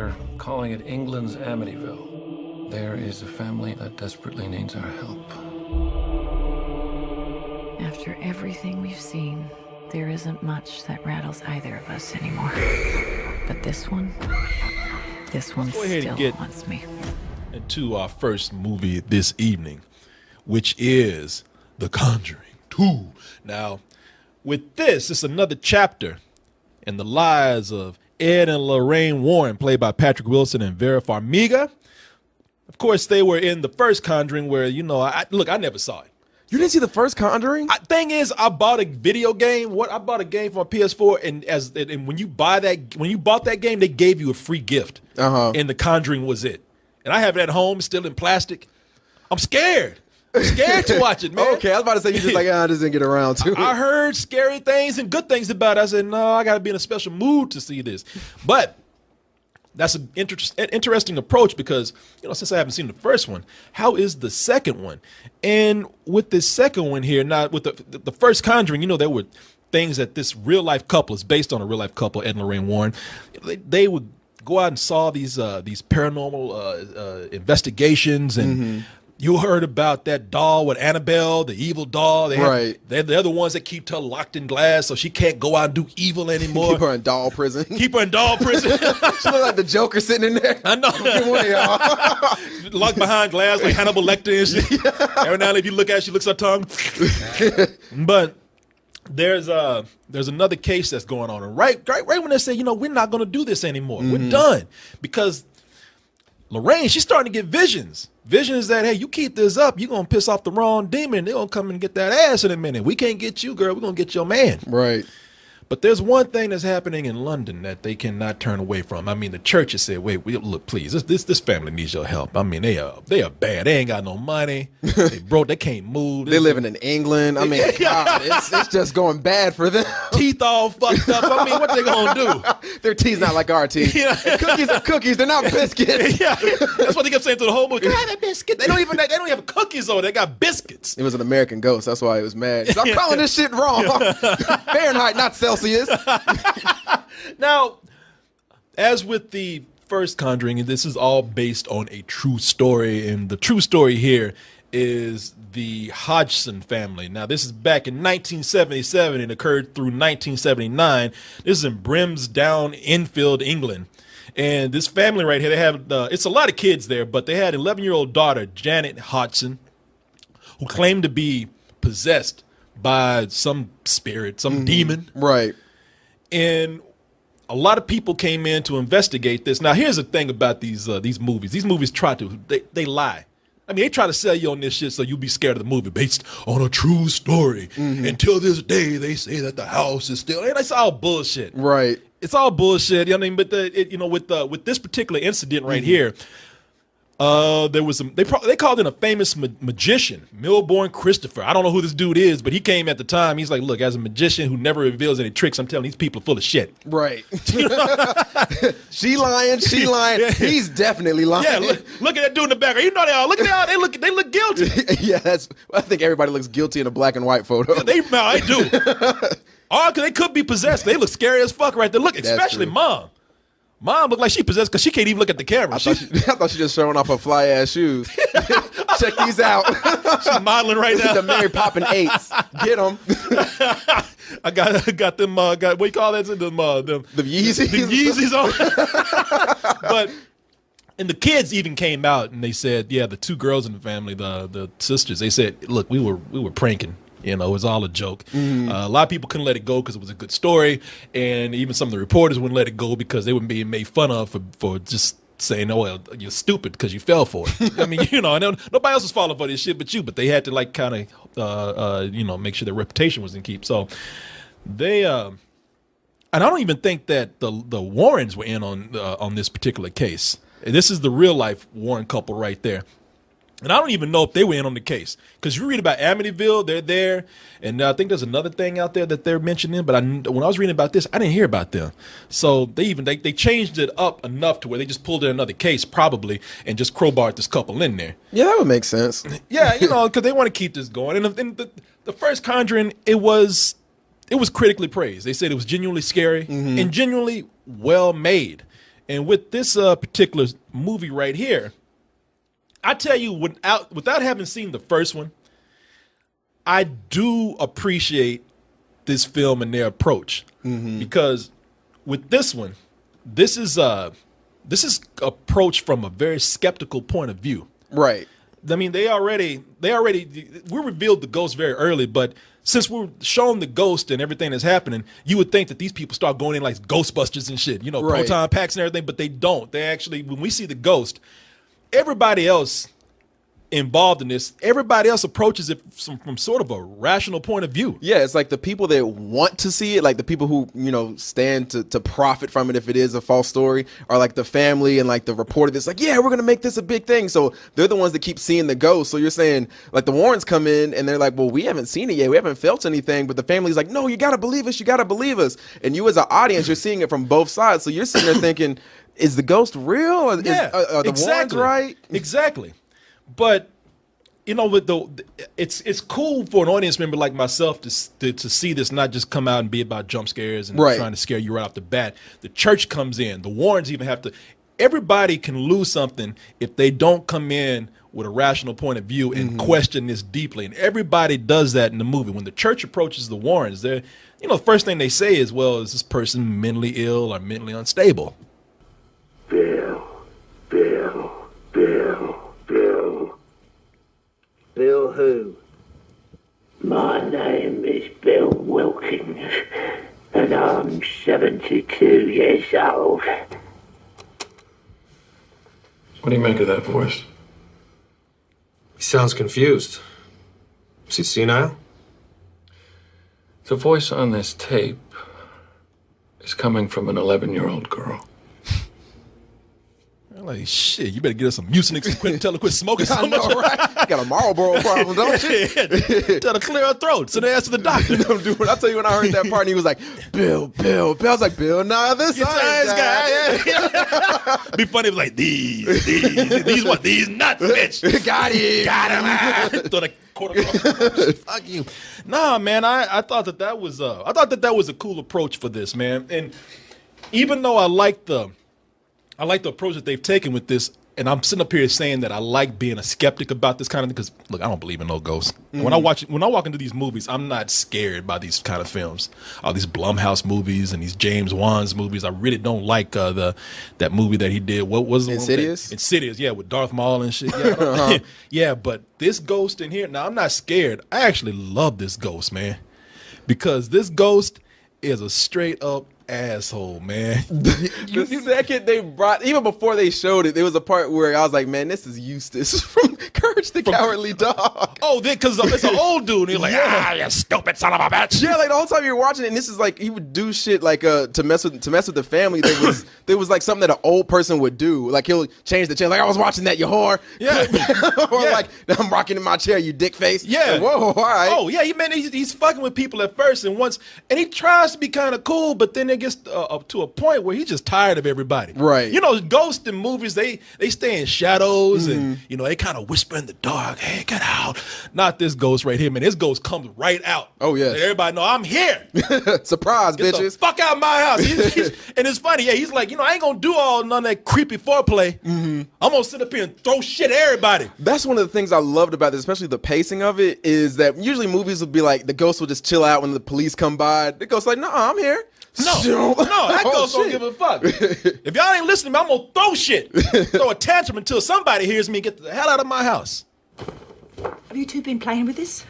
They're calling it England's Amityville. There is a family that desperately needs our help. After everything we've seen, there isn't much that rattles either of us anymore. But this one still haunts me. To our first movie this evening, which is The Conjuring 2. Now, with this, it's another chapter in the lives of Ed and Lorraine Warren, played by Patrick Wilson and Vera Farmiga. Of course, they were in the first Conjuring where, I never saw it. You didn't see the first Conjuring? Thing is, I bought a video game. I bought a game for my PS4, and when you bought that game, they gave you a free gift. And The Conjuring was it. And I have it at home, still in plastic. I'm scared. I'm scared to watch it, man. Okay, I was about to say you just like, I just didn't get around to it. I heard scary things and good things about it. I said, no, I got to be in a special mood to see this. But that's an interesting approach because, since I haven't seen the first one, how is the second one? And with this second one here, not with the first Conjuring, there were things that this real-life couple is based on a real-life couple, Ed and Lorraine Warren. They would go out and solve these paranormal investigations, and you heard about that doll with Annabelle, the evil doll. They're the ones that keep her locked in glass so she can't go out and do evil anymore. Keep her in doll prison. She look like the Joker sitting in there. I know. Locked behind glass like Hannibal Lecter and shit. Every now and then if you look at her, she looks her tongue. But there's another case that's going on. And right when they say, we're not going to do this anymore. We're done. Because Lorraine, she's starting to get visions. Visions that, hey, you keep this up, you're going to piss off the wrong demon. They're going to come and get that ass in a minute. We can't get you, girl. We're going to get your man. Right. But there's one thing that's happening in London that they cannot turn away from. I mean, the church has said, wait, look, please, this family needs your help. I mean, they are bad. They ain't got no money. They broke. They can't move. They living in England. I mean, God, it's just going bad for them. Teeth all fucked up. I mean, what they gonna do? Their teeth's not like our teeth. Yeah. Cookies are cookies. They're not biscuits. Yeah, that's what they kept saying to the whole movie. Have a biscuit. They don't even have cookies on. They got biscuits. It was an American ghost. That's why he was mad. I'm calling this shit wrong. Fahrenheit, not Celsius. Now, as with the first Conjuring, this is all based on a true story, and the true story here is the Hodgson family. Now, this is back in 1977 and occurred through 1979. This is in Brimsdown, Enfield, England. And this family right here, they have, it's a lot of kids there, but they had an 11-year-old daughter, Janet Hodgson, who claimed to be possessed by some spirit, some demon. Right. And a lot of people came in to investigate this. Now, here's the thing about these movies. These movies they lie. I mean, they try to sell you on this shit so you be scared of the movie based on a true story. Until this day, they say that the house is still. And it's all bullshit. Right. It's all bullshit. You know what I mean? But with this particular incident right here, there was they called in a famous magician, Milbourne Christopher. I don't know who this dude is, but he came at the time. He's like, look, as a magician who never reveals any tricks, I'm telling these people are full of shit. Right. She lying. Yeah. He's definitely lying. Yeah, look at that dude in the background. They all look at that. They look guilty. Yeah, I think everybody looks guilty in a black and white photo. They do. Because they could be possessed. They look scary as fuck right there. Look, especially Mom. Mom looked like she possessed because she can't even look at the camera. I thought she just showing off her fly ass shoes. Check these out. She's modeling right now. The Mary Poppin' 8s. Get them. I got them. What do you call that? The Yeezys. The Yeezys on. But and the kids even came out and they said, yeah, the two girls in the family, the sisters, they said, look, we were pranking. It was all a joke. A lot of people couldn't let it go because it was a good story, and even some of the reporters wouldn't let it go because they were being made fun of for just saying, "Oh, well, you're stupid because you fell for it." I mean, nobody else was falling for this shit but you. But they had to kind of, make sure their reputation was in keep. So they, and I don't even think that the Warrens were in on this particular case. This is the real life Warren couple right there. And I don't even know if they were in on the case because you read about Amityville, they're there, and I think there's another thing out there that they're mentioning. But when I was reading about this, I didn't hear about them. So they changed it up enough to where they just pulled in another case probably and just crowbarred this couple in there. Yeah, that would make sense. Yeah, because they want to keep this going. And the first Conjuring, it was critically praised. They said it was genuinely scary and genuinely well made. And with this particular movie right here, I tell you, without having seen the first one, I do appreciate this film and their approach, because with this one, this is approached from a very skeptical point of view. Right. I mean, we revealed the ghost very early, but since we're shown the ghost and everything that's happening, you would think that these people start going in like Ghostbusters and shit, Right. proton packs and everything, but they don't. They actually, when we see the ghost, everybody else involved in this, everybody else approaches it from sort of a rational point of view. Yeah, it's like the people that want to see it, like the people who, stand to profit from it if it is a false story, are like the family and like the reporter that's like, yeah, we're going to make this a big thing. So they're the ones that keep seeing the ghost. So you're saying, like, the Warrens come in and they're like, well, we haven't seen it yet. We haven't felt anything. But the family's like, no, you got to believe us. You got to believe us. And you as an audience, you're seeing it from both sides. So you're sitting there thinking, is the ghost real? Are the Warrens right? Exactly. But with it's cool for an audience member like myself to see this not just come out and be about jump scares and Right. trying to scare you right off the bat. The church comes in. The Warrens even have to. Everybody can lose something if they don't come in with a rational point of view and question this deeply. And everybody does that in the movie. When the church approaches the Warrens, the first thing they say is, well, is this person mentally ill or mentally unstable? Bill. Bill who? My name is Bill Wilkins, and I'm 72 years old. What do you make of that voice? He sounds confused. Is he senile? The voice on this tape is coming from an 11-year-old girl. I'm like, shit, you better get us some Mucinex and tell her quit smoking so I know, much. right? Got a Marlboro problem, don't you? Tell her clear her throat. So they ask the doctor. I tell you, when I heard that part, and he was like, Bill. I was like, Bill, nah, this Science guy. Yeah. Be funny if like these what? These nuts, bitch. Got him. Throw the quarter across. Fuck you. Nah, man. I thought that was a cool approach for this, man. And even though I like the approach that they've taken with this, and I'm sitting up here saying that I like being a skeptic about this kind of thing, because look, I don't believe in no ghosts. When I walk into these movies, I'm not scared by these kind of films, all these Blumhouse movies and these James Wan's movies. I really don't like that movie that he did. What was the Insidious? One Insidious, yeah, with Darth Maul and shit. Yeah, yeah, but this ghost in here, now I'm not scared. I actually love this ghost, man, because this ghost is a straight up asshole, man. The second they brought, even before they showed it, there was a part where I was like, man, this is Eustace from Courage the Cowardly Dog. Oh, because it's an old dude. And he's like, you stupid son of a bitch. Yeah, like the whole time you're watching it, and this is like, he would do shit like to mess with the family. There was like something that an old person would do. Like he'll change the channel. Like, I was watching that, you whore. Yeah. Or Yeah. like, I'm rocking in my chair, you dick face. Yeah. Like, whoa, all right. Oh, yeah, he's fucking with people at first, and he tries to be kind of cool, but then it gets up to a point where he's just tired of everybody. Right. Ghosts in movies, they stay in shadows, and they kind of whisper in the dark, hey, get out. Not this ghost right here, man. This ghost comes right out. Oh, yes. Let everybody know I'm here. Surprise, Get bitches. the fuck out of my house. And it's funny, yeah, he's like, I ain't gonna do none of that creepy foreplay. I'm gonna sit up here and throw shit at everybody. That's one of the things I loved about this, especially the pacing of it, is that usually movies would be like, the ghost will just chill out when the police come by. The ghost's like, no, I'm here. No, that ghost don't give a fuck. If y'all ain't listening, I'm gonna throw shit. Throw a tantrum until somebody hears me get the hell out of my house. Have you two been playing with this?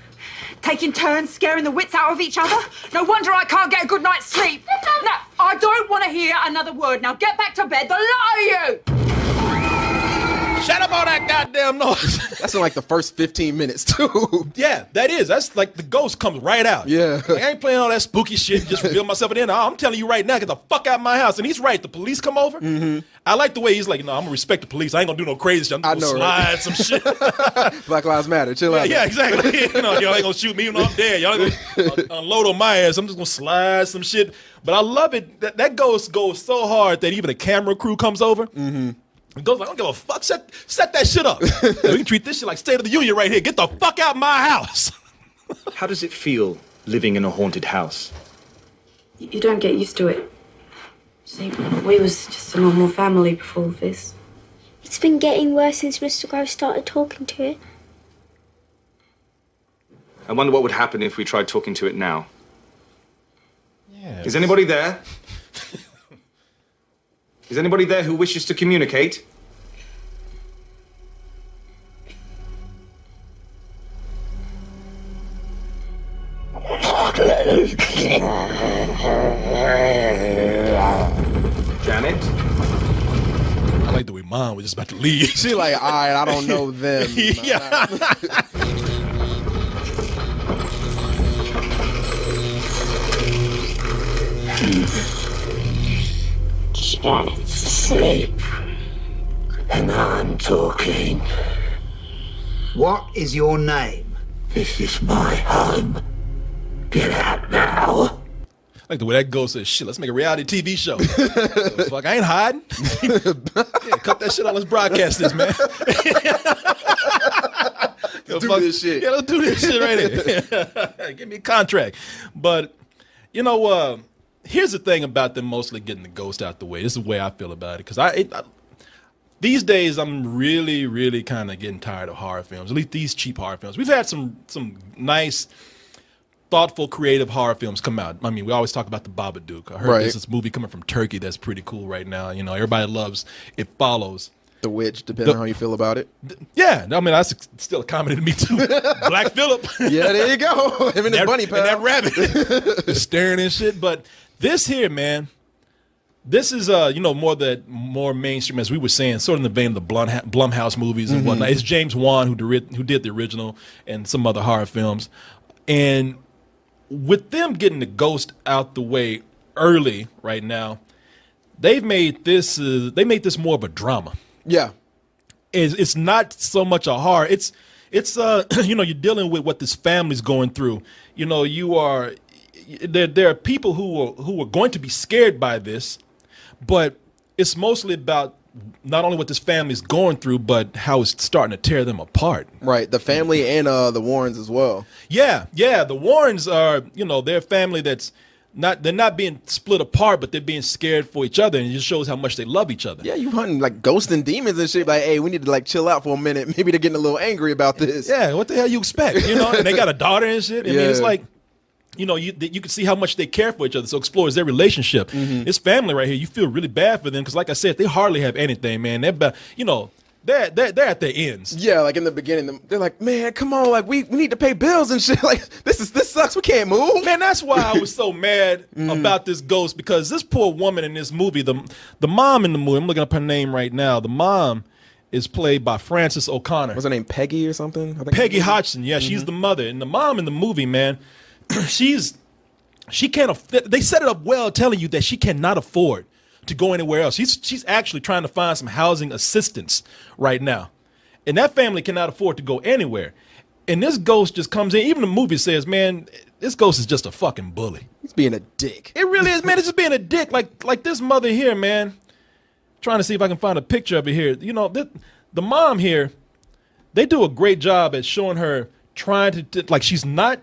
Taking turns scaring the wits out of each other? No wonder I can't get a good night's sleep. No, I don't want to hear another word. Now get back to bed, the lot of you! Shut up all that goddamn noise. That's in like the first 15 minutes, too. Yeah, that's like the ghost comes right out. Yeah. Like, I ain't playing all that spooky shit, just reveal myself at the end. I'm telling you right now, get the fuck out of my house. And he's right, the police come over. I like the way he's like, no, I'm gonna respect the police. I ain't gonna do no crazy shit. I'm just gonna slide some shit. Black Lives Matter. Chill out. Yeah, exactly. Y'all ain't gonna shoot me even though I'm dead. Y'all ain't gonna unload on my ass. I'm just gonna slide some shit. But I love it. That ghost goes so hard that even a camera crew comes over. It goes like, I don't give a fuck. Set that shit up. We can treat this shit like State of the Union right here. Get the fuck out of my house. How does it feel living in a haunted house? You don't get used to it. See, we was just a normal family before this. It's been getting worse since Mr. Grove started talking to it. I wonder what would happen if we tried talking to it now. Yeah. Is anybody there? Is anybody there who wishes to communicate? Janet? I like the way Mom was just about to leave. She like, all right, I don't know them. Yeah. Janet's asleep. And I'm talking. What is your name? This is my home. Get out now. I like the way that goes says, shit, let's make a reality TV show. So, fuck, I ain't hiding. Yeah, cut that shit out. Let's broadcast this, man. Yo, Do this shit. Yeah, let's do this shit right here. Give me a contract. But, you know, here's the thing about them mostly getting the ghost out the way. This is the way I feel about it. Because these days, I'm really, really kind of getting tired of horror films, at least these cheap horror films. We've had some nice, thoughtful, creative horror films come out. I mean, we always talk about the Babadook. I heard there's this movie coming from Turkey that's pretty cool right now. You know, everybody loves It Follows. The Witch, depending on how you feel about it. Yeah, I mean, that's still a comedy to me, too. Black Phillip. Yeah, there you go. Him and his bunny pal. And that rabbit. Just staring and shit. But this here, man, this is, you know, more mainstream, as we were saying, sort of in the vein of the Blumhouse movies and whatnot. It's James Wan who did the original and some other horror films. And with them getting the ghost out the way early right now, they made this more of a drama. Yeah. It's not so much a horror. It's you know, you're dealing with what this family's going through. You know, there are people who are going to be scared by this, but it's mostly about not only what this family's going through, but how it's starting to tear them apart. Right, the family and the Warrens as well. Yeah, the Warrens are, you know, they're a family that's they're not being split apart, but they're being scared for each other, and it just shows how much they love each other. Yeah, you hunting like ghosts and demons and shit. Like, hey, we need to like chill out for a minute. Maybe they're getting a little angry about this. Yeah, what the hell you expect? You know, and they got a daughter and shit. I mean, it's like, you know, you can see how much they care for each other. So explores their relationship. This family right here, you feel really bad for them because, like I said, they hardly have anything, man. They're, you know, they're at their ends. Yeah, like in the beginning, they're like, man, come on, like we need to pay bills and shit. Like this sucks. We can't move. Man, that's why I was so mad about this ghost, because this poor woman in this movie, the mom in the movie, I'm looking up her name right now. The mom is played by Frances O'Connor. What's her name? Peggy or something? I think Peggy Hodgson. Yeah, she's the mother, and the mom in the movie, man. She can't. They set it up well, telling you that she cannot afford to go anywhere else. She's actually trying to find some housing assistance right now, and that family cannot afford to go anywhere. And this ghost just comes in. Even the movie says, "Man, this ghost is just a fucking bully. He's being a dick." It really is, man. It's just being a dick. Like this mother here, man. Trying to see if I can find a picture of it here. You know, the mom here, they do a great job at showing her trying to like she's not.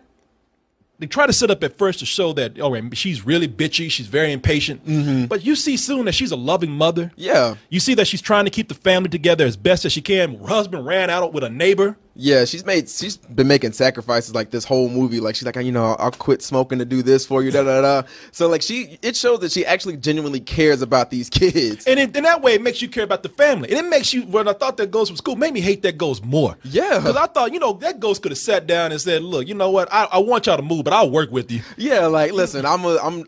They try to set up at first to show that, all right, she's really bitchy, she's very impatient. But you see soon that she's a loving mother. Yeah. You see that she's trying to keep the family together as best as she can. Her husband ran out with a neighbor. Yeah, she's been making sacrifices like this whole movie. Like she's like, you know, I'll quit smoking to do this for you. Da da da. So like it shows that she actually genuinely cares about these kids. And in that way, it makes you care about the family. And it makes you. When I thought that ghost was cool, made me hate that ghost more. Yeah, because I thought, you know, that ghost could have sat down and said, look, you know what, I want y'all to move, but I'll work with you. Yeah, like listen,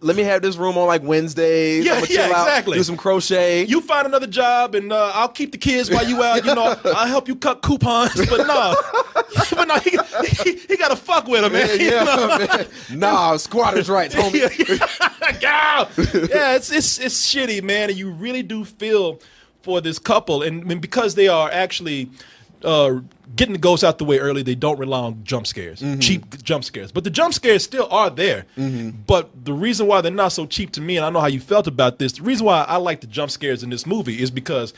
let me have this room on like Wednesdays. Yeah, I'm gonna chill out, exactly. do some crochet. You find another job, and I'll keep the kids while you out. You know, I'll help you cut coupons. But no. But no, he got to fuck with him, man. Yeah, man. Nah, squatters' rights, homie. Yeah, it's shitty, man. And you really do feel for this couple, and because they are actually getting the ghosts out the way early, they don't rely on jump scares, cheap jump scares. But the jump scares still are there. But the reason why they're not so cheap to me, and I know how you felt about this, the reason why I like the jump scares in this movie is because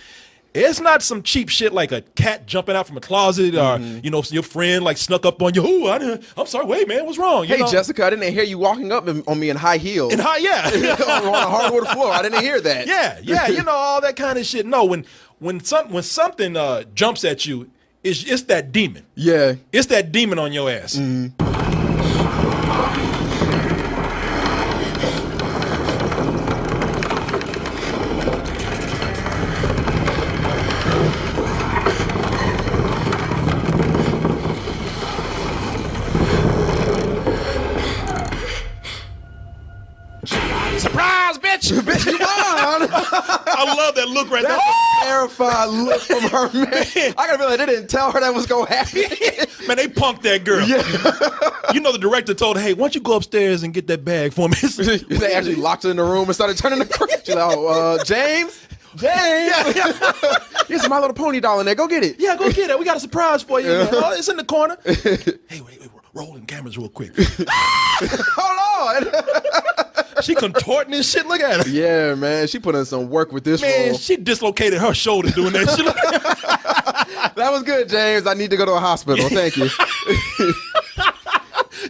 It's not some cheap shit like a cat jumping out from a closet or you know your friend like snuck up on you. Ooh, I'm sorry. Wait, man, what's wrong? You Hey, know? Jessica, I didn't hear you walking up on me in high heels. And yeah, on a hardwood floor. I didn't hear that. yeah, you know all that kind of shit. No, when something jumps at you, it's that demon. Yeah, it's that demon on your ass. Surprise, bitch! Bitch, you won. I love that look right there. That terrified look from her, man. I gotta be like, they didn't tell her that was gonna happen. Man, they punked that girl. Yeah. You know, the director told her, hey, why don't you go upstairs and get that bag for me? They actually locked her in the room and started turning the crank. She's like, oh, James? Here's My Little Pony doll in there. Go get it. Yeah, go get it. We got a surprise for you, man. Oh, it's in the corner. Hey, wait, rolling cameras real quick. Hold on. She contorting this shit. Look at her. Yeah, man. She put in some work with this Man, role. she dislocated her shoulder doing that shit. That was good, James. I need to go to a hospital. Thank you.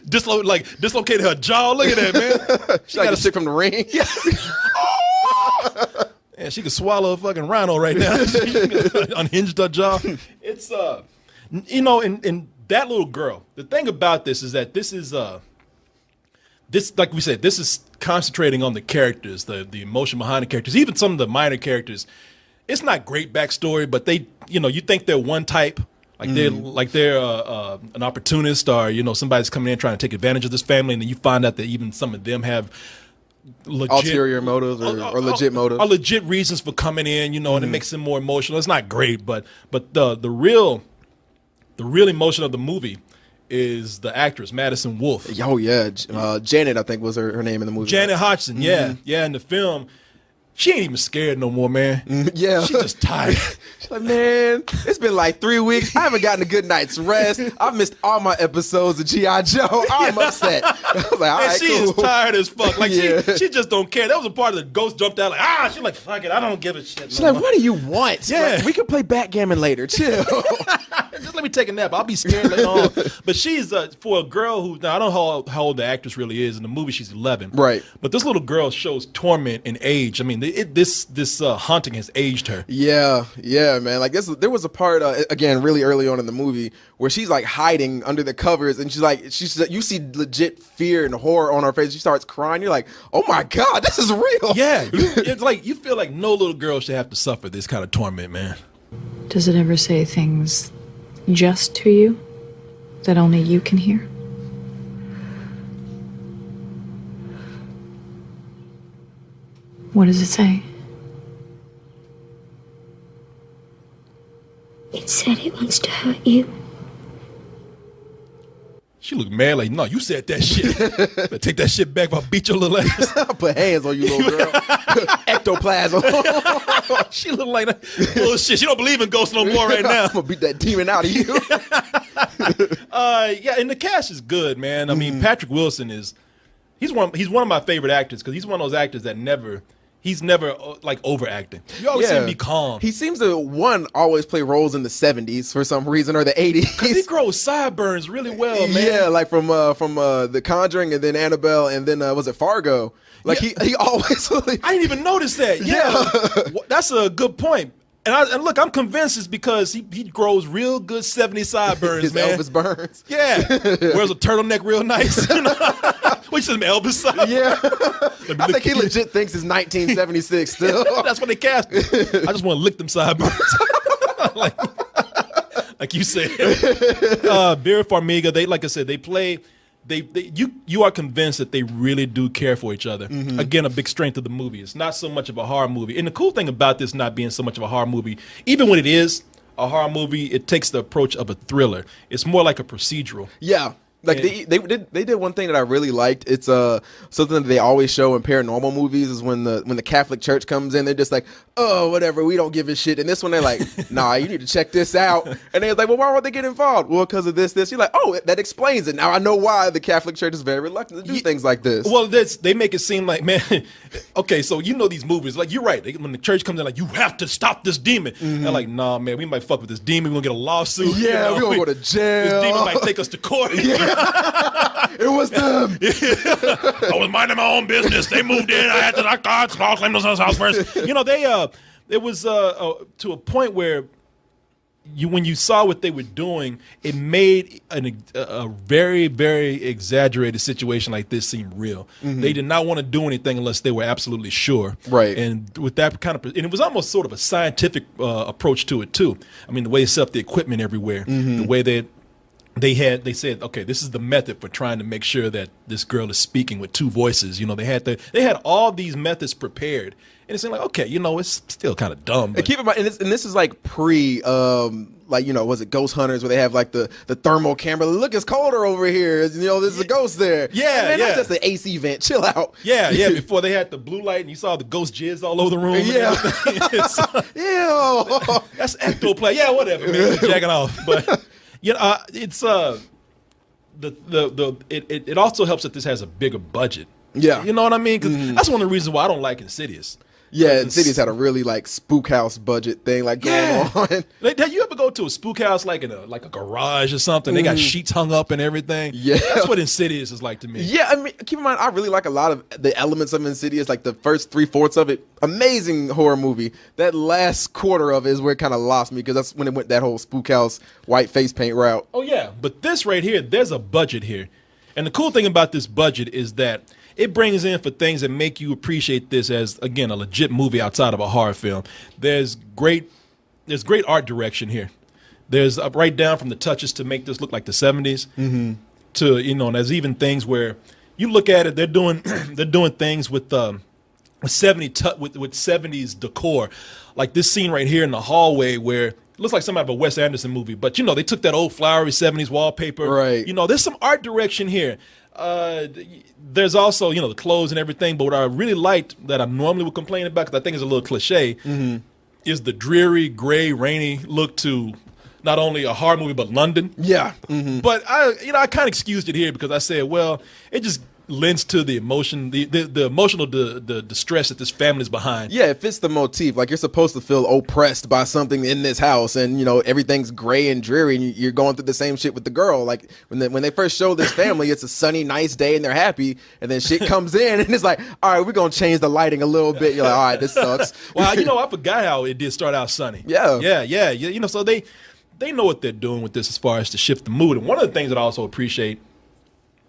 Dislocated her jaw. Look at that, man. She got a shit from the ring. Yeah. Man, she could swallow a fucking rhino right now. Unhinged her jaw. It's you know, and that little girl. The thing about this is that this is this, like we said, this is concentrating on the characters, the emotion behind the characters, even some of the minor characters. It's not great backstory, but they, you know, you think they're one type, like they're an opportunist, or you know, somebody's coming in trying to take advantage of this family, and then you find out that even some of them have legit ulterior motives or legit motives, or legit reasons for coming in, you know, and it makes them more emotional. It's not great, but the real emotion of the movie is the actress Madison Wolfe. Oh yeah, Janet, I think was her name in the movie. Janet Hodgson, yeah, in the film. She ain't even scared no more, man. Yeah. She's just tired. She's like, man, it's been like 3 weeks. I haven't gotten a good night's rest. I've missed all my episodes of G.I. Joe. I'm upset. I was like, all right, she cool. is tired as fuck. Like, Yeah. she just don't care. That was a part of the ghost jumped out like, she's like, fuck it, I don't give a shit. She's like, what do you want? Yeah. Like, we can play backgammon later. Chill. Just let me take a nap. I'll be scared later on. But she's, for a girl who, now I don't know how old the actress really is. In the movie, she's 11. Right. But this little girl shows torment and age. I mean, this haunting has aged her. Yeah, man. Like there was a part again really early on in the movie where she's like hiding under the covers, and you see legit fear and horror on her face. She starts crying. You're like, oh my god, this is real. Yeah, it's like you feel like no little girl should have to suffer this kind of torment, man. Does it ever say things just to you that only you can hear? What does it say? It said it wants to hurt you. She looked mad like, no, you said that shit. Better take that shit back if I beat your little ass. I'll put hands on you, little girl. Ectoplasm. She looked like that bullshit. She don't believe in ghosts no more right now. I'm gonna beat that demon out of you. Yeah, and the cast is good, man. I mean, Patrick Wilson he's one of my favorite actors because he's one of those actors that he's never like overacting. You always see him be calm. He seems to always play roles in the 70s for some reason, or the 80s. Because he grows sideburns really well, man. Yeah, like from The Conjuring, and then Annabelle, and then was it Fargo? Like he always. I didn't even notice that. Yeah. That's a good point. And look, I'm convinced it's because he grows real good 70s sideburns, His man. Elvis Burns. Yeah. Wears a turtleneck real nice. Which is Elvis sideburns. Yeah. I think he legit thinks it's 1976 still. That's what they cast him. I just want to lick them sideburns. like you said. Vera Farmiga, like I said, they play. You are convinced that they really do care for each other. Again, a big strength of the movie. It's not so much of a horror movie. And the cool thing about this not being so much of a horror movie, even when it is a horror movie, it takes the approach of a thriller. It's more like a procedural. Yeah. Like they did one thing that I really liked. It's something that they always show in paranormal movies is when the Catholic Church comes in, they're just like, oh, whatever, we don't give a shit. And this one they're like, nah, you need to check this out. And they're like, well, why won't they get involved? Well, because of this. You're like, oh, that explains it. Now I know why the Catholic Church is very reluctant to do things like this. Well, they make it seem like, man, okay, so you know these movies, like you're right. When the church comes in, like, you have to stop this demon. They're like, nah, man, we might fuck with this demon. We're gonna get a lawsuit. Yeah, we're gonna go to jail. This demon might take us to court. It was them. I was minding my own business. They moved in. I had to knock God's claim to his house first. You know, it was to a point where when you saw what they were doing, it made a very, very exaggerated situation like this seem real. They did not want to do anything unless they were absolutely sure. Right. And with that kind of, and it was almost sort of a scientific approach to it too. I mean, the way they set up the equipment everywhere, the way that they said, okay, this is the method for trying to make sure that this girl is speaking with two voices. You know, they had all these methods prepared, and it seemed like, okay, you know, it's still kind of dumb. But and keep in mind, and this is like pre, like, you know, was it Ghost Hunters where they have like the thermal camera? Look, it's colder over here. You know, there's a ghost there. Yeah, man, yeah. that's just the AC vent. Chill out. Yeah. Before they had the blue light, and you saw the ghost jizz all over the room. Yeah. Ew. That's ectoplay. Yeah, whatever, man. Jacking off, but. Yeah, it's it also helps that this has a bigger budget. Yeah, you know what I mean? Because that's one of the reasons why I don't like Insidious. Yeah, Insidious had a really like spook house budget thing like going on. Like, did you ever go to a spook house like in a garage or something? They got sheets hung up and everything. Yeah, that's what Insidious is like to me. Yeah, I mean, keep in mind, I really like a lot of the elements of Insidious. Like the first 3/4 of it, amazing horror movie. That last quarter of it is where it kind of lost me because that's when it went that whole spook house white face paint route. Oh yeah, but this right here, there's a budget here, and the cool thing about this budget is that it brings in for things that make you appreciate this as, again, a legit movie outside of a horror film. There's great art direction here. There's right down from the touches to make this look like the 70s to, you know, and there's even things where you look at it, they're doing things with 70s decor. Like this scene right here in the hallway where it looks like some out of a Wes Anderson movie, but you know, they took that old flowery 70s wallpaper. Right. You know, there's some art direction here. There's also, you know, the clothes and everything, but what I really liked that I normally would complain about, because I think it's a little cliche, is the dreary, gray, rainy look to not only a horror movie, but London. Yeah. But I kind of excused it here because I said, well, it just lends to the emotion, the emotional the distress that this family's behind. Yeah, it fits the motif. Like, you're supposed to feel oppressed by something in this house, and you know everything's gray and dreary, and you're going through the same shit with the girl. Like when they first show this family, it's a sunny, nice day, and they're happy, and then shit comes in, and it's like, all right, we're gonna change the lighting a little bit. You're like, all right, this sucks. Well, you know, I forgot how it did start out sunny. Yeah. You know, so they know what they're doing with this as far as to shift the mood. And one of the things that I also appreciate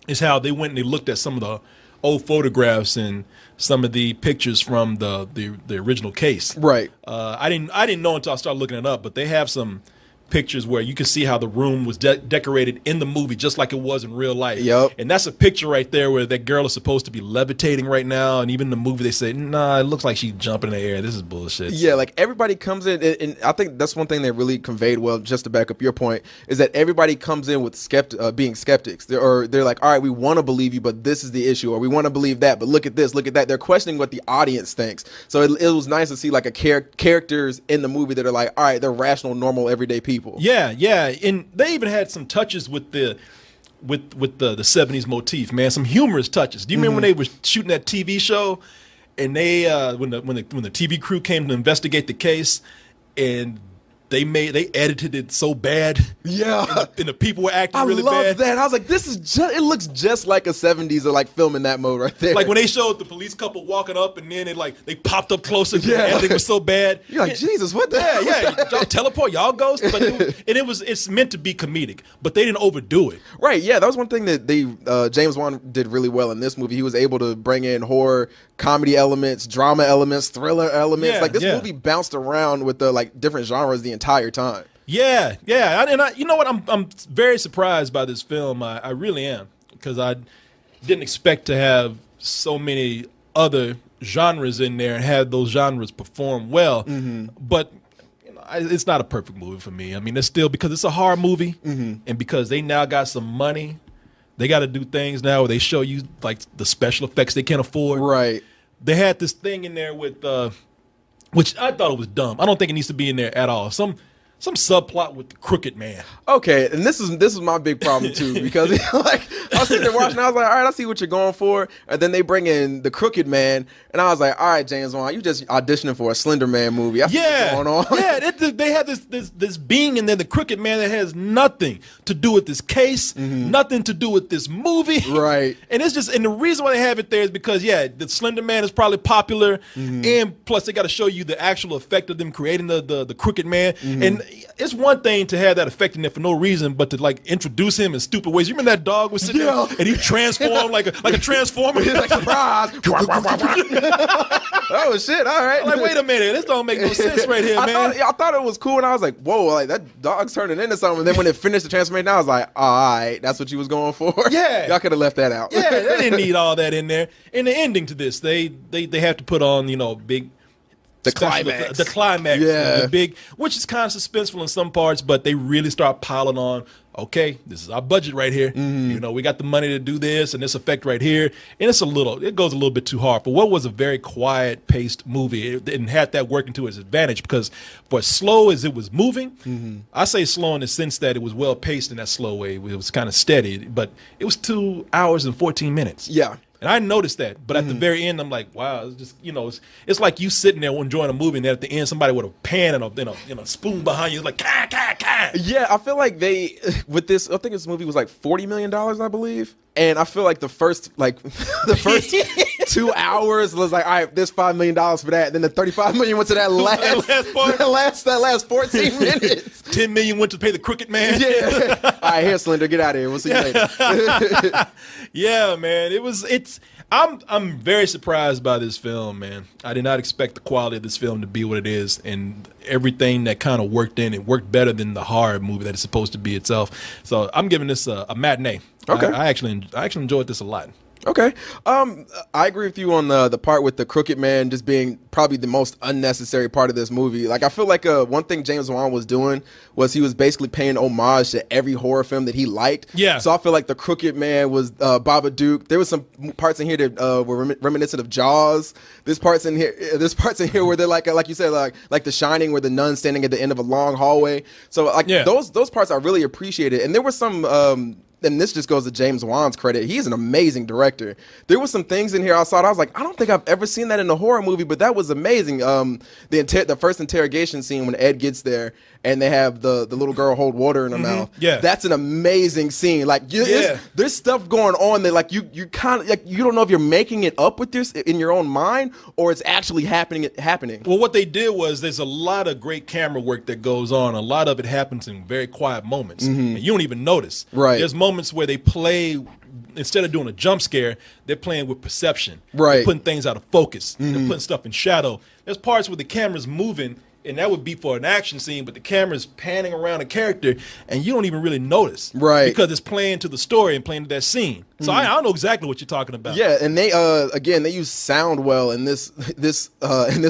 is how they went and they looked at some of the old photographs and some of the pictures from the original case. Right. I didn't know until I started looking it up, but they have some pictures where you can see how the room was decorated in the movie just like it was in real life. Yep. And that's a picture right there where that girl is supposed to be levitating right now, and even in the movie they say, nah, it looks like she's jumping in the air. This is bullshit. Yeah, like everybody comes in, and I think that's one thing they really conveyed well, just to back up your point, is that everybody comes in with being skeptics. They're like, all right, we want to believe you, but this is the issue, or we want to believe that, but look at this, look at that. They're questioning what the audience thinks. So it was nice to see like characters in the movie that are like, all right, they're rational, normal, everyday people. Yeah, and they even had some touches with the 70s motif, man. Some humorous touches. Do you remember when they were shooting that TV show, and they when the TV crew came to investigate the case, and they edited it so bad. Yeah. And the people were acting really bad. I love that. I was like, it looks just like a 70s or like film in that mode right there. Like when they showed the police couple walking up and then they popped up closer. Yeah. Everything was so bad. You're like, Jesus, what the hell? Yeah. Y'all teleport, y'all ghosts. But it's meant to be comedic, but they didn't overdo it. Right, yeah. That was one thing that James Wan did really well in this movie. He was able to bring in horror, comedy elements, drama elements, thriller elements. Yeah, like this movie bounced around with the like different genres the entire time. Yeah. And you know what? I'm very surprised by this film. I really am, because I didn't expect to have so many other genres in there and have those genres perform well. But you know, it's not a perfect movie for me. I mean, it's still, because it's a horror movie, and because they now got some money They got to do things now where they show you like the special effects they can't afford. Right. They had this thing in there with, which I thought it was dumb. I don't think it needs to be in there at all. Some subplot with the crooked man. Okay, and this is my big problem too, because like I was sitting there watching, I was like, all right, I see what you're going for, and then they bring in the crooked man, and I was like, all right, James Wan, you just auditioning for a Slender Man movie. I see what's going on. Yeah, they had this being in there, the crooked man, that has nothing to do with this case, nothing to do with this movie, right? And it's just, and the reason why they have it there is because the Slender Man is probably popular, and plus they got to show you the actual effect of them creating the crooked man, and it's one thing to have that effect in there for no reason, but to like introduce him in stupid ways. You remember that dog was sitting there and he transformed like a transformer? He's like, surprise! Oh shit! All right. Like, wait a minute, this don't make no sense right here, man. I thought it was cool, and I was like, whoa, like that dog's turning into something. And then when it finished the transformation, I was like, all right, that's what you was going for. Yeah, y'all could have left that out. Yeah, they didn't need all that in there. And the ending to this, they have to put on big. The climax. The climax. Yeah. The big, which is kind of suspenseful in some parts, but they really start piling on, okay, this is our budget right here. We got the money to do this and this effect right here. And it goes a little bit too hard. For what was a very quiet paced movie, it didn't have that working to its advantage, because for as slow as it was moving, I say slow in the sense that it was well paced in that slow way. It was kind of steady, but it was 2 hours and 14 minutes. Yeah. And I noticed that, but at the very end, I'm like, wow, it's just, it's like you sitting there enjoying a movie, and then at the end, somebody with a pan and a spoon behind you is like, ka, ka, ka. Yeah, I feel like with this, I think this movie was like $40 million, I believe. And I feel like the first 2 hours was like, all right, there's $5 million for that. And then the $35 million went to that last 14 minutes. 10 million went to pay the crooked man. Yeah. All right, here, Slender, get out of here. We'll see you later. Yeah, man. I'm very surprised by this film, man. I did not expect the quality of this film to be what it is, and everything that kind of worked in it worked better than the horror movie that it's supposed to be itself. So I'm giving this a matinee. Okay. I actually enjoyed this a lot. Okay. I agree with you on the part with the crooked man just being probably the most unnecessary part of this movie. Like, I feel like one thing James Wan was doing was he was basically paying homage to every horror film that he liked. Yeah. So I feel like the crooked man was Babadook. There was some parts in here that were reminiscent of Jaws. There's parts in here where they're like you said, like The Shining, where the nun's standing at the end of a long hallway. So those parts I really appreciated. And there were some and this just goes to James Wan's credit. He's an amazing director. There were some things in here I saw, I was like, I don't think I've ever seen that in a horror movie, but that was amazing. The first interrogation scene when Ed gets there and they have the little girl hold water in her mouth. Yeah, that's an amazing scene. Like, there's stuff going on that like you kind of like you don't know if you're making it up with in your own mind or it's actually happening. Well, what they did was there's a lot of great camera work that goes on. A lot of it happens in very quiet moments, and you don't even notice. Right. There's moments where they play, instead of doing a jump scare, they're playing with perception. Right. They're putting things out of focus. They're putting stuff in shadow. There's parts where the camera's moving, and that would be for an action scene, but the camera's panning around a character, and you don't even really notice. Right. Because it's playing to the story and playing to that scene. So I don't know exactly what you're talking about. Yeah, and they they use sound well in this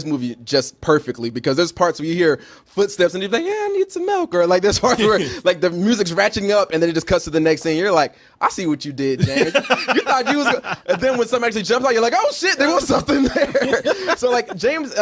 movie just perfectly, because there's parts where you hear footsteps and you're like, yeah, I need some milk, or like there's parts where like the music's ratcheting up and then it just cuts to the next scene. You're like, I see what you did, James. You thought you was, and then when something actually jumps out, you're like, oh shit, there was something there. So like James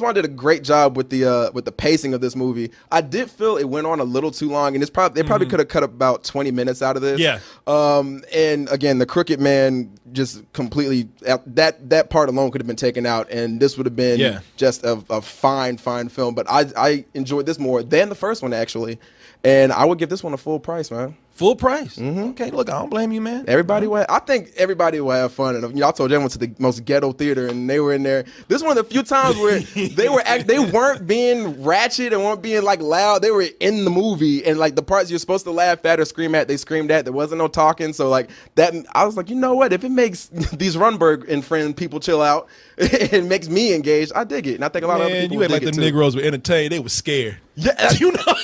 Wan did a great job with the pacing of this movie. I did feel it went on a little too long, and they probably could have cut about 20 minutes out of this. Yeah. And again, the crooked man just completely that part alone could have been taken out, and this would have been just a fine film. But I enjoyed this more than the first one, actually, and I would give this one a full price, man. Full price. Okay, look, I don't blame you, man. I think everybody will have fun. And I told you I went to the most ghetto theater, and they were in there. This is one of the few times where they weren't being ratchet and weren't being like loud. They were in the movie, and like the parts you're supposed to laugh at or scream at, they screamed at. There wasn't no talking. So like that, I was like, you know what? If it makes these Runberg and friend people chill out, it makes me engaged. I dig it, and I think a lot of other people you act dig like it the too. Negroes were entertained. They were scared. Yeah,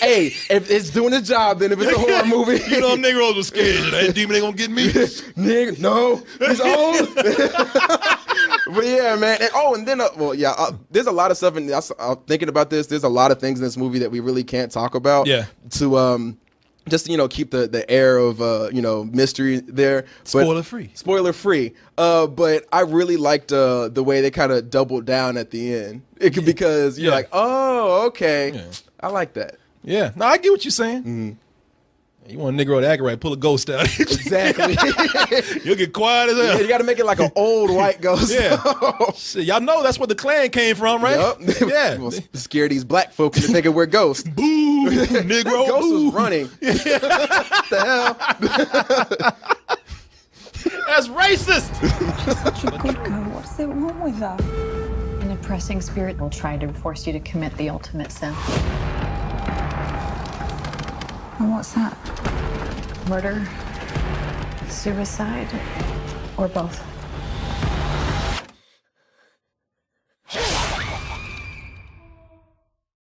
hey, if it's doing its job, then if it's a horror movie, you know, Negroes were scared. That demon ain't gonna get me. Nigga, no, he's old. But yeah, man. And then there's a lot of stuff. And thinking about this, there's a lot of things in this movie that we really can't talk about. Yeah. just to, keep the air of mystery there. Spoiler free. Spoiler free. But I really liked the way they kind of doubled down at the end. Because you're like, oh, okay, I like that. Yeah, no, I get what you're saying. Mm-hmm. You want a Negro to act right, pull a ghost out. Exactly. You'll get quiet as hell. Yeah, you got to make it like an old white ghost. Yeah. Shit, y'all know that's where the Klan came from, right? Yep. Yeah. We'll scare these black folk into thinking we're ghosts. Boo, Negro. Ghost boo. was running. What the hell? That's racist. Such a good girl. What's there wrong with her? An oppressing spirit will try to force you to commit the ultimate sin. And what's that? Murder, suicide, or both.